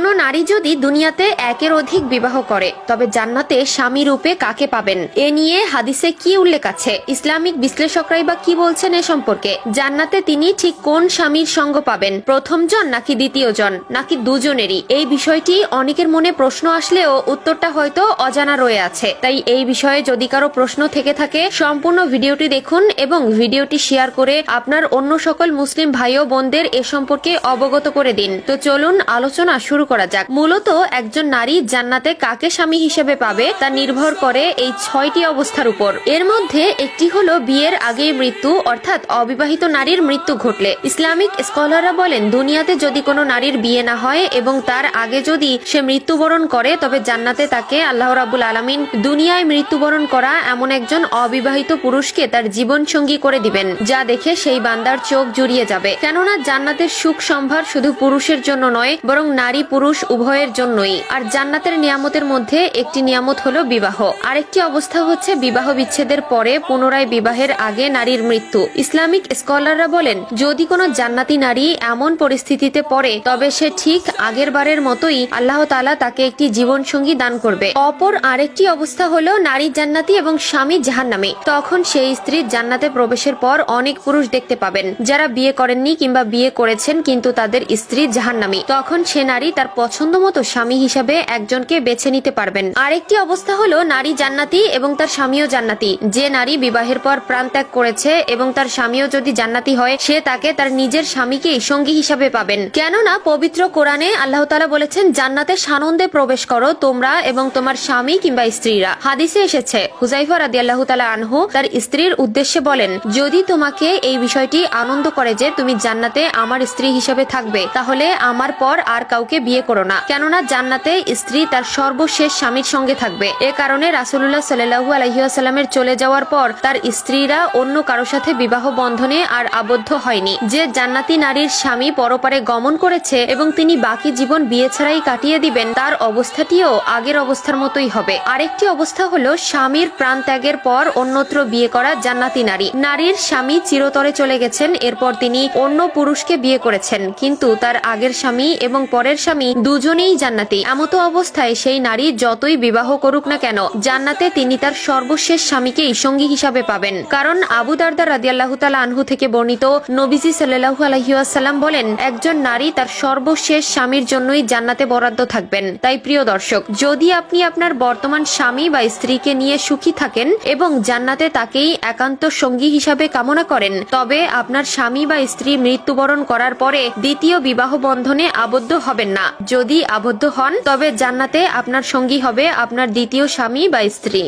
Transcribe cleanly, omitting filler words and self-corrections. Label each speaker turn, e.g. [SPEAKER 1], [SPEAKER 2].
[SPEAKER 1] কোনো নারী যদি দুনিয়াতে একের অধিক বিবাহ করে তবে জান্নাতে স্বামী রূপে কাকে পাবেন, এ নিয়ে হাদিসে কি উল্লেখ আছে, ইসলামিক বিশ্লেষকরাই বা কি বলছেন এ সম্পর্কে, জান্নাতে তিনি ঠিক কোন স্বামীর সঙ্গ পাবেন, প্রথম জন নাকি দ্বিতীয় জন নাকি দুজনেরই, এই বিষয়টি অনেকের মনে প্রশ্ন আসলেও উত্তরটা হয়তো অজানা রয়ে আছে। তাই এই বিষয়ে যদি কারো প্রশ্ন থেকে থাকে সম্পূর্ণ ভিডিওটি দেখুন এবং ভিডিওটি শেয়ার করে আপনার অন্য সকল মুসলিম ভাই ও বোনদের এ সম্পর্কে অবগত করে দিন। তো চলুন আলোচনা শুরু করা যাক। মূলত একজন নারী জান্নাতে কাকে স্বামী হিসেবে পাবে তা নির্ভর করে এই 6টি অবস্থার উপর। এর মধ্যে একটি হলো বিয়ের আগেই মৃত্যু, অর্থাৎ অবিবাহিত নারীর মৃত্যু ঘটলে। ইসলামিক স্কলাররা বলেন দুনিয়াতে যদি কোনো নারীর বিয়ে না হয় এবং তার আগে যদি সে মৃত্যুবরণ করে তবে জান্নাতে তাকে আল্লাহ রাব্বুল আলামিন দুনিয়ায় মৃত্যুবরণ করা এমন একজন অবিবাহিত পুরুষকে তার জীবন সঙ্গী করে দিবেন, যা দেখে সেই বান্দার চোখ জুড়িয়ে যাবে। কেননা জান্নাতের সুখ সম্ভার শুধু পুরুষের জন্য নয় বরং নারী পুরুষ উভয়ের জন্যই। আর জান্নাতের নিয়ামতের মধ্যে একটি নিয়ামত হলো বিবাহ, আরেকটি অবস্থা হচ্ছে বিবাহ বিচ্ছেদের পরে পুনরায় বিবাহের আগে নারীর মৃত্যু। ইসলামিক স্কলাররা বলেন যদি কোনো জান্নাতি নারী এমন পরিস্থিতিতে পড়ে তবে সে ঠিক আগের বারের মতোই আল্লাহ তাআলা তাকে একটি জীবন সঙ্গী দান করবে। অপর আরেকটি অবস্থা হলো নারী জান্নাতি এবং স্বামী জাহান্নামী। তখন সেই স্ত্রী জান্নাতে প্রবেশের পর অনেক পুরুষ দেখতে পাবেন যারা বিয়ে করেননি কিংবা বিয়ে করেছেন কিন্তু তাদের স্ত্রী জাহান্নামী। তখন সে নারী তার পছন্দ মতো স্বামী হিসাবে একজনকে বেছে নিতে পারবেন। আরেকটি অবস্থা হলো নারী জান্নাতি এবং তার স্বামীও জান্নাতি। যে নারী বিবাহের পর প্রাণ ত্যাগ করেছে এবং তার স্বামীও যদি জান্নাতি হয় সে তাকে তার নিজের স্বামীকেই সঙ্গী হিসাবে পাবেন। কেননা পবিত্র কোরআনে আল্লাহ তাআলা বলেছেন জান্নাতে সানন্দে প্রবেশ করো তোমরা এবং তোমার স্বামী কিংবা স্ত্রীরা। হাদিসে এসেছে হুযায়ফা রাদিয়াল্লাহু তাআলা আনহু তার স্ত্রীর উদ্দেশ্যে বলেন যদি তোমাকে এই বিষয়টি আনন্দ করে যে তুমি জান্নাতে আমার স্ত্রী হিসেবে থাকবে তাহলে আমার পর আর কাউকে বিয়ে করো না, কেননা জান্নাতে স্ত্রী তার সর্বশেষ স্বামীর সঙ্গে থাকবে। এ কারণে রাসূলুল্লাহ সাল্লাল্লাহু আলাইহি ওয়াসাল্লামের চলে যাওয়ার পর তার স্ত্রীরা অন্য কারো সাথে বিবাহ বন্ধনে আর আবদ্ধ হয়নি। যে জান্নাতি নারীর স্বামী পরপারে গমন করেছে এবং তিনি বাকি জীবন বিয়ে ছাড়াই কাটিয়ে দিবেন তার অবস্থাটিও আগের অবস্থার মতোই হবে। আরেকটি অবস্থা হলো স্বামীর প্রাণ ত্যাগের পর অন্যত্র বিয়ে করা জান্নাতি নারী। নারীর স্বামী চিরতরে চলে গেছেন, এরপর তিনি অন্য পুরুষকে বিয়ে করেছেন কিন্তু তার আগের স্বামী এবং পরের স্বামী দুজনেই জান্নাতি। এমতো অবস্থায় সেই নারী যতই বিবাহ করুক না কেন জান্নাতে তিনি তার সর্বশেষ স্বামীকেই সঙ্গী হিসাবে পাবেন। কারণ আবু দারদা রাদিয়াল্লাহু তাআলা আনহু থেকে বর্ণিত নবীজি সাল্লাল্লাহু আলাইহি ওয়াসাল্লাম বলেন একজন নারী তার সর্বশেষ স্বামীর জন্যই জান্নাতে বরাদ্দ থাকবেন। তাই প্রিয় দর্শক, যদি আপনি আপনার বর্তমান স্বামী বা স্ত্রীকে নিয়ে সুখী থাকেন এবং জান্নাতে তাকেই একান্ত সঙ্গী হিসাবে কামনা করেন তবে আপনার স্বামী বা স্ত্রী মৃত্যুবরণ করার পরে দ্বিতীয় বিবাহ বন্ধনে আবদ্ধ হবেন না। যদি আবদ্ধ হন তবে জান্নাতে আপনার সঙ্গী হবে আপনার দ্বিতীয় স্বামী বা স্ত্রী।